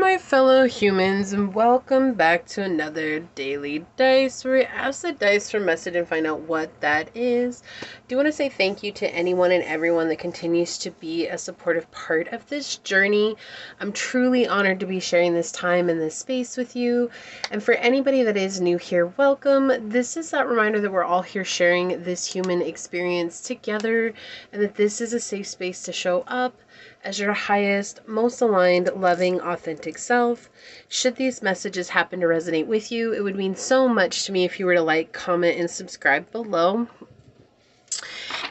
my fellow humans, and welcome back to another daily dice where we ask the dice for message and find out what that is. I do want to say thank you to anyone and everyone that continues to be a supportive part of this journey. I'm truly honored to be sharing this time and this space with you. And for anybody that is new here, welcome. This is that reminder that we're all here sharing this human experience together, and that this is a safe space to show up as your highest, most aligned, loving, authentic self. Should these messages happen to resonate with you, it would mean so much to me if you were to like, comment, and subscribe below.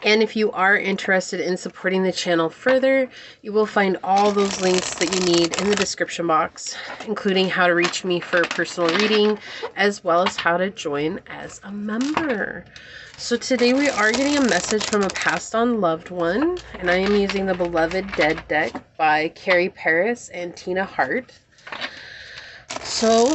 And if you are interested in supporting the channel further, you will find all those links that you need in the description box, including how to reach me for a personal reading, as well as how to join as a member. So today we are getting a message from a passed on loved one, and I am using the Beloved Dead deck by Carrie Paris and Tina Hart. So,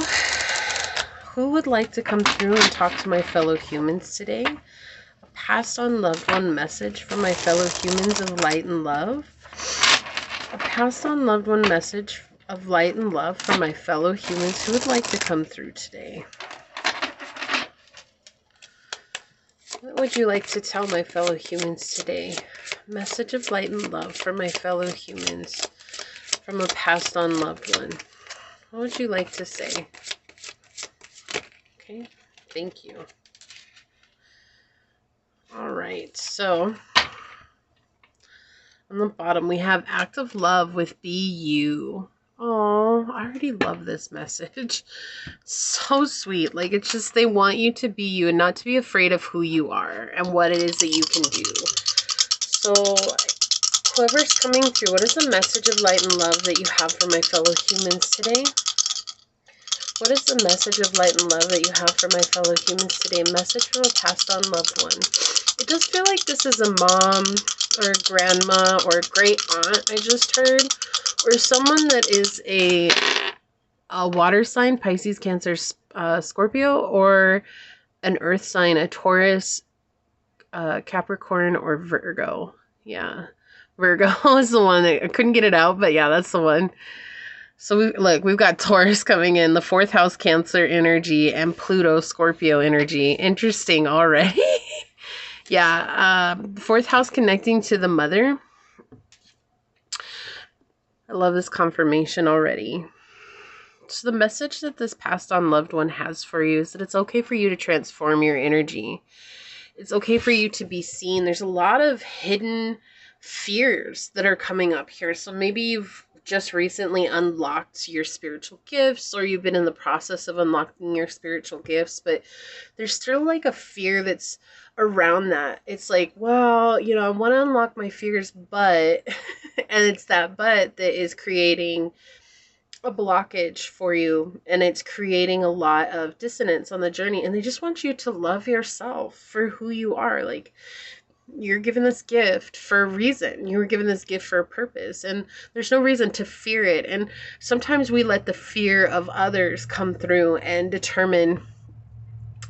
who would like to come through and talk to my fellow humans today? A passed on loved one message from my fellow humans of light and love. A passed on loved one message of light and love from my fellow humans who would like to come through today. What would you like to tell my fellow humans today? Message of light and love from my fellow humans from a passed on loved one. What would you like to say? Okay, thank you. All right, so on the bottom we have act of love with be you. Oh, I already love this message. So sweet. Like, it's just they want you to be you and not to be afraid of who you are and what it is that you can do. So whoever's coming through, what is the message of light and love that you have for my fellow humans today? What is the message of light and love that you have for my fellow humans today? A message from a passed on loved one. It does feel like this is a mom or a grandma or a great aunt I just heard, or someone that is a water sign, Pisces, Cancer, Scorpio, or an earth sign, a Taurus, Capricorn, or Virgo. Yeah, Virgo is the one that I couldn't get it out, but yeah, that's the one. So we've got Taurus coming in, the fourth house Cancer energy, and Pluto Scorpio energy. Interesting already. Yeah, fourth house connecting to the mother. I love this confirmation already. So the message that this passed on loved one has for you is that it's okay for you to transform your energy. It's okay for you to be seen. There's a lot of hidden fears that are coming up here. So maybe you've just recently unlocked your spiritual gifts, or you've been in the process of unlocking your spiritual gifts, but there's still like a fear that's around that. It's like, well, you know, I want to unlock my fears, but, and it's that but that is creating a blockage for you, and it's creating a lot of dissonance on the journey, and they just want you to love yourself for who you are. Like, you're given this gift for a reason. You were given this gift for a purpose, and there's no reason to fear it. And sometimes we let the fear of others come through and determine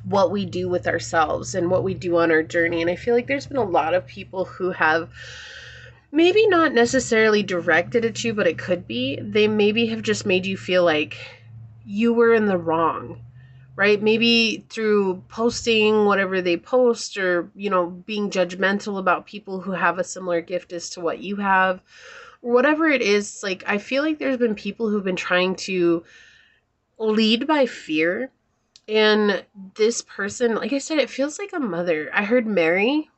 what we do with ourselves and what we do on our journey. And I feel like there's been a lot of people who have maybe not necessarily directed at you, but it could be. They maybe have just made you feel like you were in the wrong, right? Maybe through posting whatever they post, or, you know, being judgmental about people who have a similar gift as to what you have, or whatever it is. Like, I feel like there's been people who've been trying to lead by fear. And this person, like I said, it feels like a mother. I heard Mary,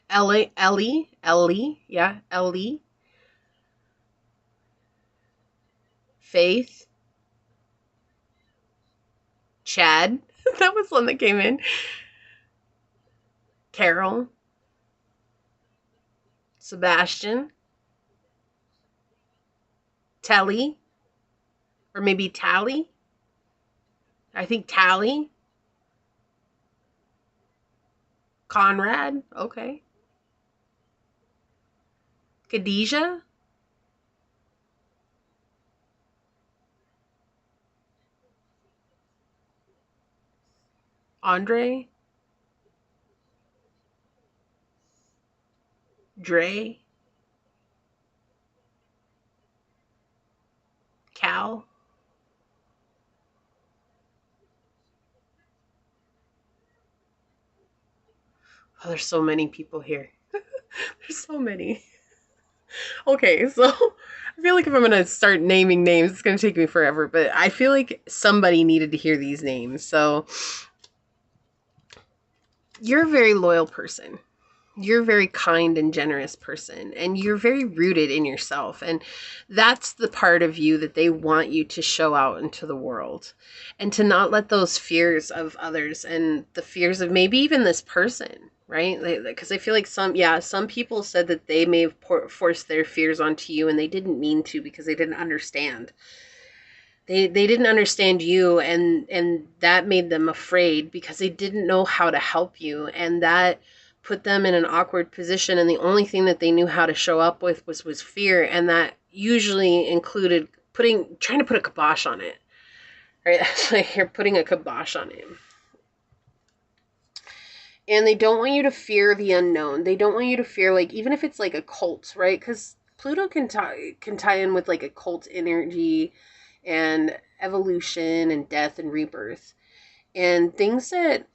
Ellie, yeah, Ellie, Faith, Chad, that was one that came in, Carol, Sebastian, Telly, or maybe Tally. I think Tally, Conrad, okay, Khadijah, Andre, Dre, Al. Oh, there's so many people here. There's so many. Okay, so I feel like if I'm going to start naming names, it's going to take me forever, but I feel like somebody needed to hear these names. So you're a very loyal person. You're a very kind and generous person, and you're very rooted in yourself. And that's the part of you that they want you to show out into the world, and to not let those fears of others and the fears of maybe even this person, right? Because I feel like some people said that they may have forced their fears onto you, and they didn't mean to, because they didn't understand. They didn't understand you, and that made them afraid because they didn't know how to help you, and that put them in an awkward position, and the only thing that they knew how to show up with was fear, and that usually included trying to put a kibosh on it. Right? That's like you're putting a kibosh on it. And they don't want you to fear the unknown. They don't want you to fear, like, even if it's like a cult, right? Because Pluto can tie in with like a cult energy and evolution and death and rebirth and things that,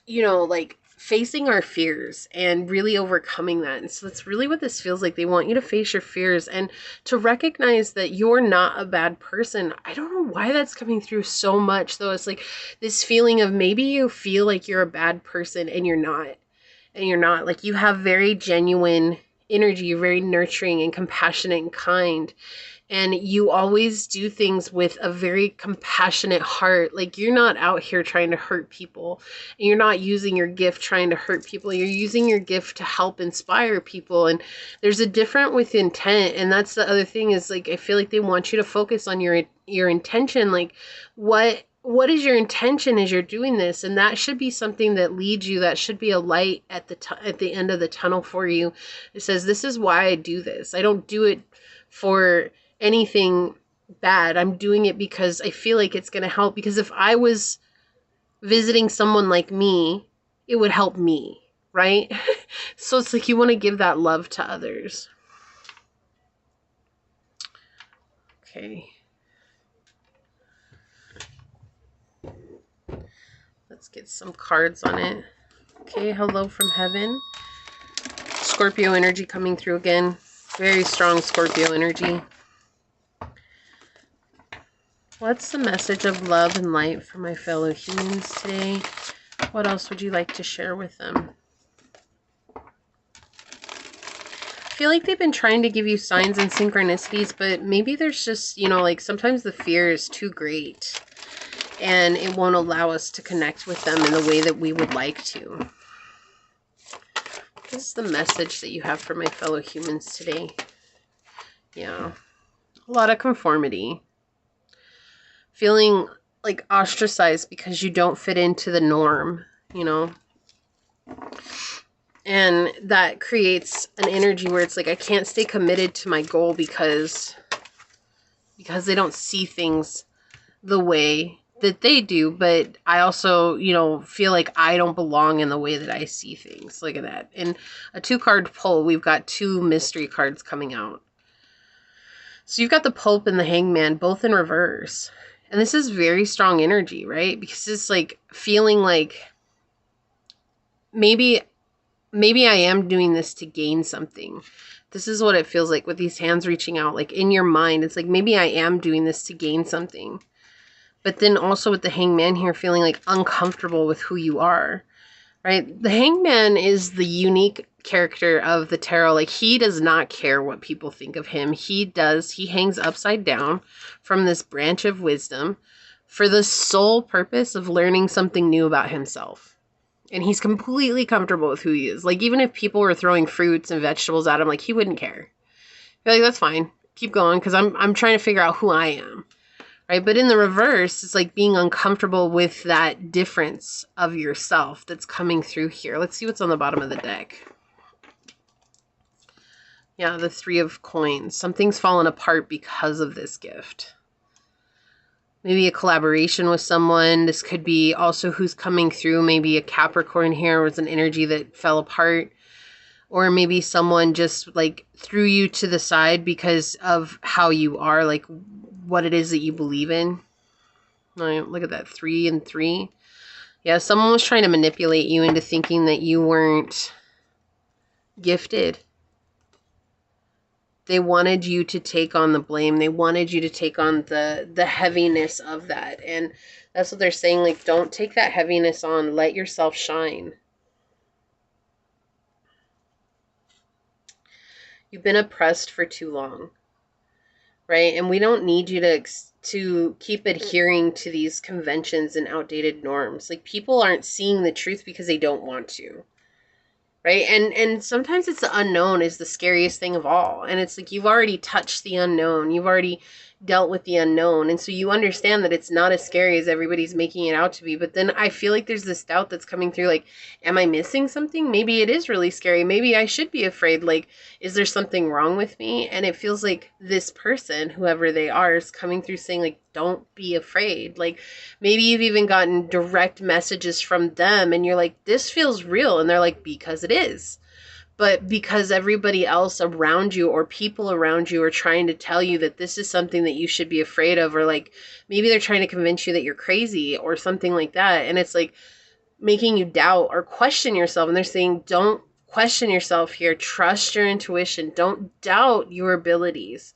like facing our fears and really overcoming that. And so that's really what this feels like. They want you to face your fears and to recognize that you're not a bad person. I don't know why that's coming through so much, though. It's like this feeling of maybe you feel like you're a bad person and you're not. And you're not. Like, you have very genuine energy. You're very nurturing and compassionate and kind. And you always do things with a very compassionate heart. Like, you're not out here trying to hurt people. And you're not using your gift trying to hurt people. You're using your gift to help inspire people. And there's a different with intent. And that's the other thing is, like, I feel like they want you to focus on your intention. Like, what is your intention as you're doing this? And that should be something that leads you. That should be a light at the end of the tunnel for you. It says, this is why I do this. I don't do it for anything bad. I'm doing it because I feel like it's going to help. Because if I was visiting someone like me, it would help me, right? So it's like you want to give that love to others. Okay. Let's get some cards on it. Okay, hello from heaven. Scorpio energy coming through again. Very strong Scorpio energy. What's the message of love and light for my fellow humans today? What else would you like to share with them? I feel like they've been trying to give you signs and synchronicities, but maybe there's just, like sometimes the fear is too great and it won't allow us to connect with them in the way that we would like to. What is the message that you have for my fellow humans today? Yeah, a lot of conformity. Feeling like ostracized because you don't fit into the norm, And that creates an energy where it's like, I can't stay committed to my goal because they don't see things the way that they do. But I also, feel like I don't belong in the way that I see things. Look at that. In a 2-card pull, we've got 2 mystery cards coming out. So you've got the Pope and the Hangman, both in reverse. And this is very strong energy, right? Because it's like feeling like maybe I am doing this to gain something. This is what it feels like with these hands reaching out. Like in your mind, it's like maybe I am doing this to gain something. But then also with the Hangman here, feeling like uncomfortable with who you are, right? The Hangman is the unique character of the tarot. Like, he does not care what people think of him. He hangs upside down from this branch of wisdom for the sole purpose of learning something new about himself. And he's completely comfortable with who he is. Like, even if people were throwing fruits and vegetables at him, like, he wouldn't care. Like, that's fine. Keep going, because I'm trying to figure out who I am. Right? But in the reverse, it's like being uncomfortable with that difference of yourself that's coming through here. Let's see what's on the bottom of the deck. Yeah, the 3 of coins. Something's fallen apart because of this gift. Maybe a collaboration with someone. This could be also who's coming through. Maybe a Capricorn here was an energy that fell apart. Or maybe someone just like threw you to the side because of how you are. Like, what it is that you believe in. Look at that, 3 and 3. Yeah, someone was trying to manipulate you into thinking that you weren't gifted. They wanted you to take on the blame. They wanted you to take on the heaviness of that. And that's what they're saying. Like, don't take that heaviness on. Let yourself shine. You've been oppressed for too long, right? And we don't need you to keep adhering to these conventions and outdated norms. Like, people aren't seeing the truth because they don't want to. Right? And sometimes it's the unknown is the scariest thing of all. And it's like you've already touched the unknown. You've already dealt with the unknown. And so you understand that it's not as scary as everybody's making it out to be. But then I feel like there's this doubt that's coming through, like, am I missing something? Maybe it is really scary. Maybe I should be afraid. Like, is there something wrong with me? And it feels like this person, whoever they are, is coming through saying, like, don't be afraid. Like, maybe you've even gotten direct messages from them and you're like, this feels real. And they're like, because it is. But because everybody else around you or people around you are trying to tell you that this is something that you should be afraid of, or like maybe they're trying to convince you that you're crazy or something like that. And it's like making you doubt or question yourself. And they're saying, don't question yourself here. Trust your intuition. Don't doubt your abilities.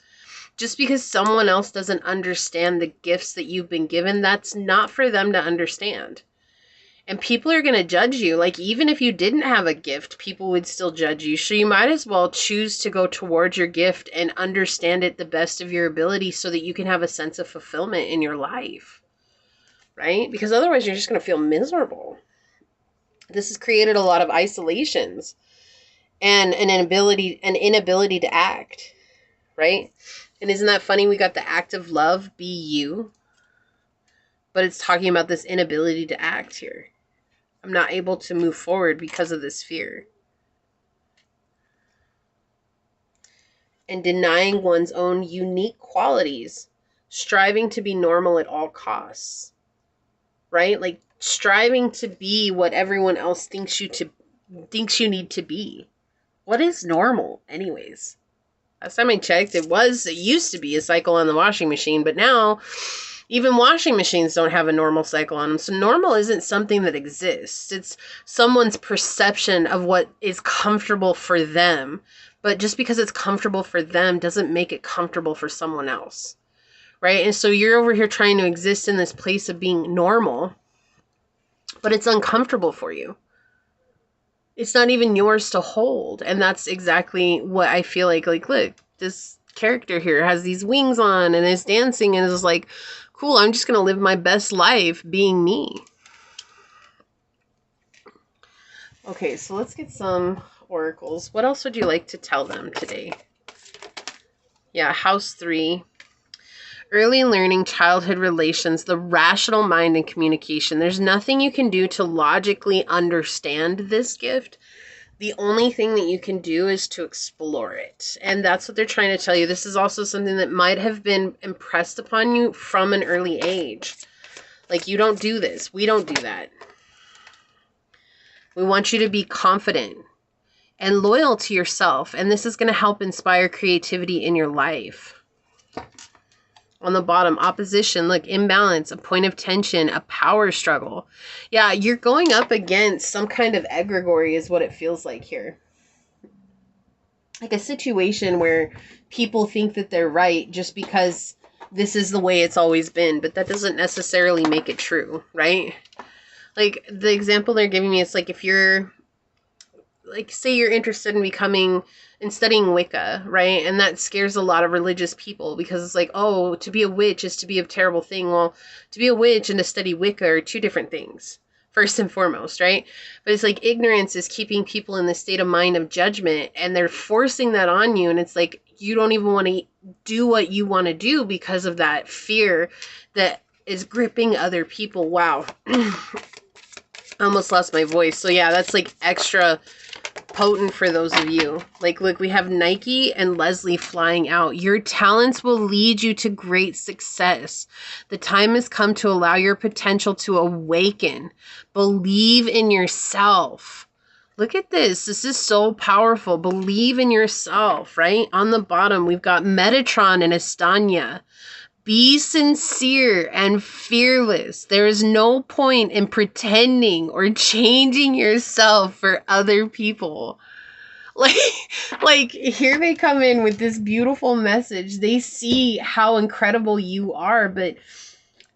Just because someone else doesn't understand the gifts that you've been given, that's not for them to understand. And people are going to judge you. Like, even if you didn't have a gift, people would still judge you. So you might as well choose to go towards your gift and understand it the best of your ability so that you can have a sense of fulfillment in your life. Right? Because otherwise you're just going to feel miserable. This has created a lot of isolations and an inability to act. Right? And isn't that funny? We got the act of love, be you. But it's talking about this inability to act here. I'm not able to move forward because of this fear. And denying one's own unique qualities, striving to be normal at all costs. Right? Like striving to be what everyone else thinks you need to be. What is normal anyways? Last time I checked, it used to be a cycle on the washing machine, but now even washing machines don't have a normal cycle on them. So normal isn't something that exists. It's someone's perception of what is comfortable for them. But just because it's comfortable for them doesn't make it comfortable for someone else. Right? And so you're over here trying to exist in this place of being normal, but it's uncomfortable for you. It's not even yours to hold. And that's exactly what I feel like look, this character here has these wings on and is dancing and is like, cool, I'm just going to live my best life being me. Okay, so let's get some oracles. What else would you like to tell them today? Yeah, house 3. Early learning, childhood relations, the rational mind and communication. There's nothing you can do to logically understand this gift. The only thing that you can do is to explore it. And that's what they're trying to tell you. This is also something that might have been impressed upon you from an early age. Like, you don't do this. We don't do that. We want you to be confident and loyal to yourself. And this is going to help inspire creativity in your life. On the bottom, opposition, look, imbalance, a point of tension, a power struggle. Yeah, you're going up against some kind of egregore is what it feels like here. Like a situation where people think that they're right just because this is the way it's always been, but that doesn't necessarily make it true, right? Like the example they're giving me, it's like if you're, like, say you're interested in becoming and studying Wicca, right? And that scares a lot of religious people because it's like, oh, to be a witch is to be a terrible thing. Well, to be a witch and to study Wicca are two different things, first and foremost, right? But it's like ignorance is keeping people in the state of mind of judgment, and they're forcing that on you. And it's like, you don't even want to do what you want to do because of that fear that is gripping other people. Wow. I almost lost my voice. So yeah, that's like extra potent for those of you. Like, look, we have Nike and Leslie flying out. Your talents will lead you to great success. The time has come to allow your potential to awaken. Believe in yourself. Look at this. This is so powerful. Believe in yourself, right? On the bottom, we've got Metatron and Estanya. Be sincere and fearless. There is no point in pretending or changing yourself for other people. Like here they come in with this beautiful message. They see how incredible you are, but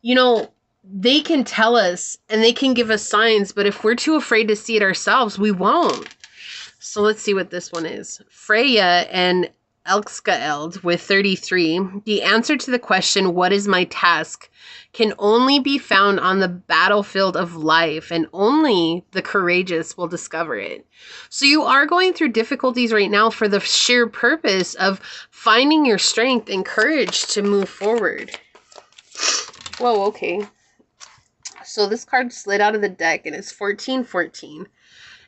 you know, they can tell us and they can give us signs, but if we're too afraid to see it ourselves, we won't. So let's see what this one is. Freya and Elskaeld with 33. The answer to the question, what is my task, can only be found on the battlefield of life, and only the courageous will discover it. So you are going through difficulties right now for the sheer purpose of finding your strength and courage to move forward. Whoa, okay. So this card slid out of the deck and it's 1414.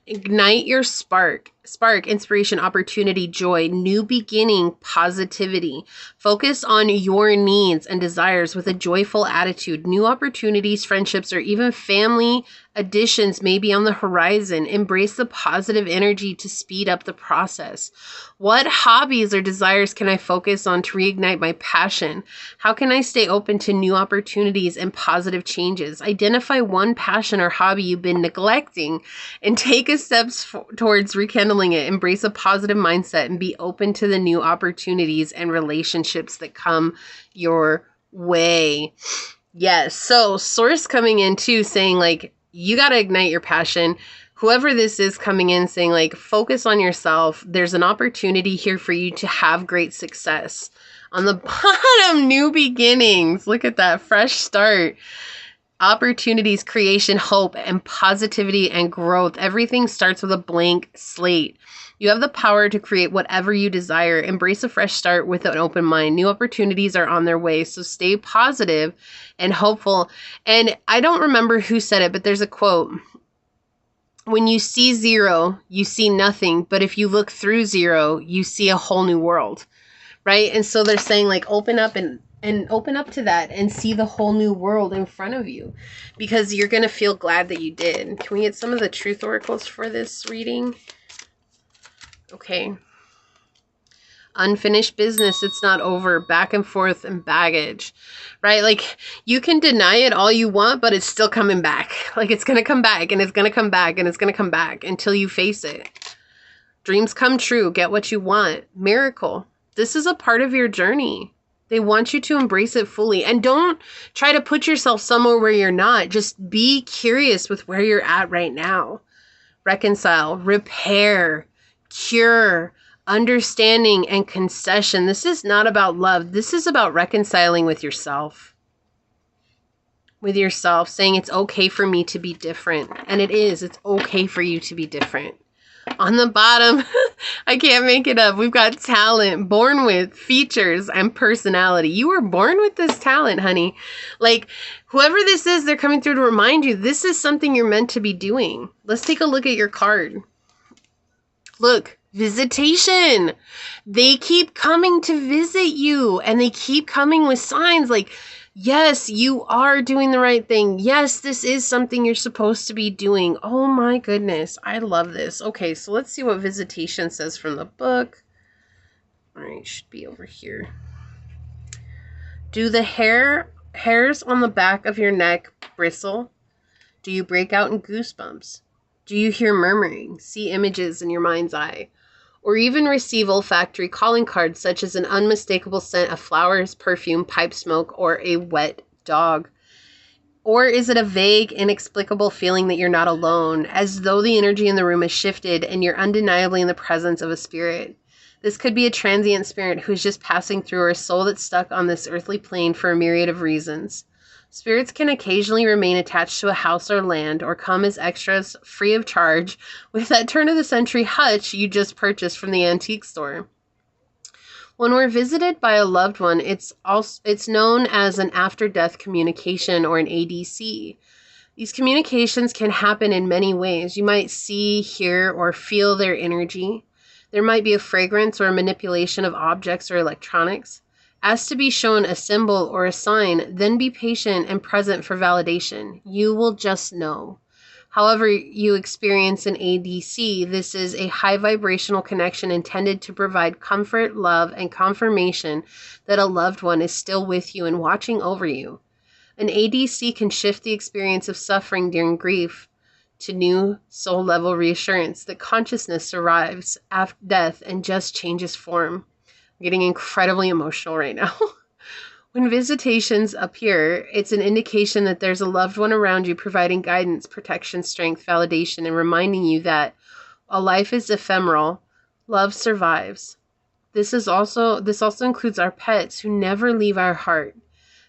Ignite your spark. Spark, inspiration, opportunity, joy, new beginning, positivity. Focus on your needs and desires with a joyful attitude. New opportunities, friendships, or even family additions may be on the horizon. Embrace the positive energy to speed up the process. What hobbies or desires can I focus on to reignite my passion? How can I stay open to new opportunities and positive changes? Identify one passion or hobby you've been neglecting and take a steps towards rekindling it. Embrace a positive mindset and be open to the new opportunities and relationships that come your way. Yes. So source coming in too, saying like, you got to ignite your passion. Whoever this is coming in saying like, focus on yourself. There's an opportunity here for you to have great success. On the bottom, new beginnings. Look at that. Fresh start. Opportunities, creation, hope, and positivity and growth. Everything starts with a blank slate. You have the power to create whatever you desire. Embrace a fresh start with an open mind. New opportunities are on their way, so stay positive and hopeful. And I don't remember who said it, but there's a quote. When you see zero, you see nothing. But if you look through zero, you see a whole new world, right? And so they're saying like, open up and open up to that and see the whole new world in front of you, because you're going to feel glad that you did. Can we get some of the truth oracles for this reading? Okay. Unfinished business. It's not over. Back and forth and baggage, right? Like you can deny it all you want, but it's still coming back. Like it's going to come back and it's going to come back and it's going to come back until you face it. Dreams come true. Get what you want. Miracle. This is a part of your journey. They want you to embrace it fully. And don't try to put yourself somewhere where you're not. Just be curious with where you're at right now. Reconcile, repair, cure, understanding, and concession. This is not about love. This is about reconciling with yourself. With yourself, saying it's okay for me to be different. And it is. It's okay for you to be different. On the bottom, I can't make it up. We've got talent, born with, features, and personality. You were born with this talent, honey. Like, whoever this is, they're coming through to remind you this is something you're meant to be doing. Let's take a look at your card. Look, visitation. They keep coming to visit you, and they keep coming with signs like, yes, you are doing the right thing. Yes, this is something you're supposed to be doing. Oh my goodness. I love this. Okay, so let's see what visitation says from the book. All right, should be over here. Do the hairs on the back of your neck bristle? Do you break out in goosebumps? Do you hear murmuring, see images in your mind's eye? Or even receive olfactory calling cards such as an unmistakable scent of flowers, perfume, pipe smoke, or a wet dog? Or is it a vague, inexplicable feeling that you're not alone, as though the energy in the room has shifted and you're undeniably in the presence of a spirit? This could be a transient spirit who's just passing through, or a soul that's stuck on this earthly plane for a myriad of reasons. Spirits can occasionally remain attached to a house or land, or come as extras free of charge with that turn-of-the-century hutch you just purchased from the antique store. When we're visited by a loved one, it's known as an after-death communication, or an ADC. These communications can happen in many ways. You might see, hear, or feel their energy. There might be a fragrance or a manipulation of objects or electronics. Ask to be shown a symbol or a sign, then be patient and present for validation. You will just know. However you experience an ADC, this is a high vibrational connection intended to provide comfort, love, and confirmation that a loved one is still with you and watching over you. An ADC can shift the experience of suffering during grief to new soul-level reassurance that consciousness survives after death and just changes form. I'm getting incredibly emotional right now. When visitations appear, it's an indication that there's a loved one around you providing guidance, protection, strength, validation, and reminding you that while life is ephemeral, love survives. This also includes our pets who never leave our heart.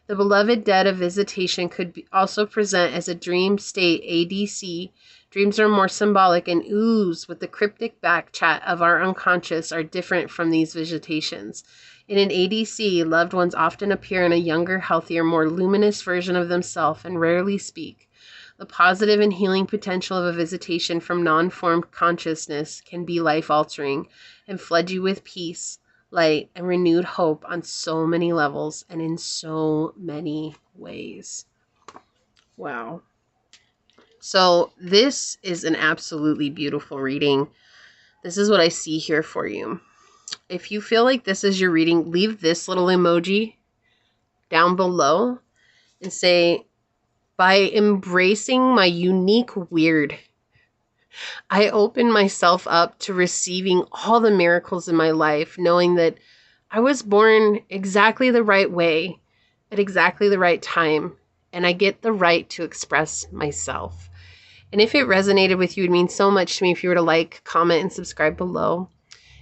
The beloved dead of visitation could also present as a dream state ADC. Dreams are more symbolic and ooze with the cryptic back chat of our unconscious are different from these visitations. In an ADC, loved ones often appear in a younger, healthier, more luminous version of themselves and rarely speak. The positive and healing potential of a visitation from non-formed consciousness can be life-altering and flood you with peace, light, and renewed hope on so many levels and in so many ways. Wow. So this is an absolutely beautiful reading. This is what I see here for you. If you feel like this is your reading, leave this little emoji down below and say, by embracing my unique weird, I open myself up to receiving all the miracles in my life, knowing that I was born exactly the right way at exactly the right time, and I get the right to express myself. And if it resonated with you, it would mean so much to me if you were to like, comment, and subscribe below.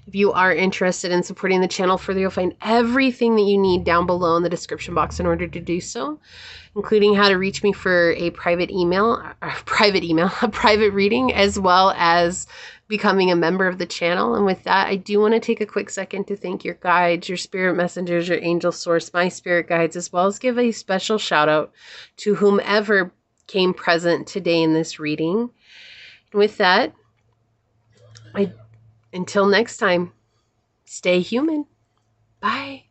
If you are interested in supporting the channel further, you'll find everything that you need down below in the description box in order to do so, including how to reach me for a private reading, as well as becoming a member of the channel. And with that, I do want to take a quick second to thank your guides, your spirit messengers, your angel source, my spirit guides, as well as give a special shout out to whomever came present today in this reading. And with that, until next time, stay human. Bye.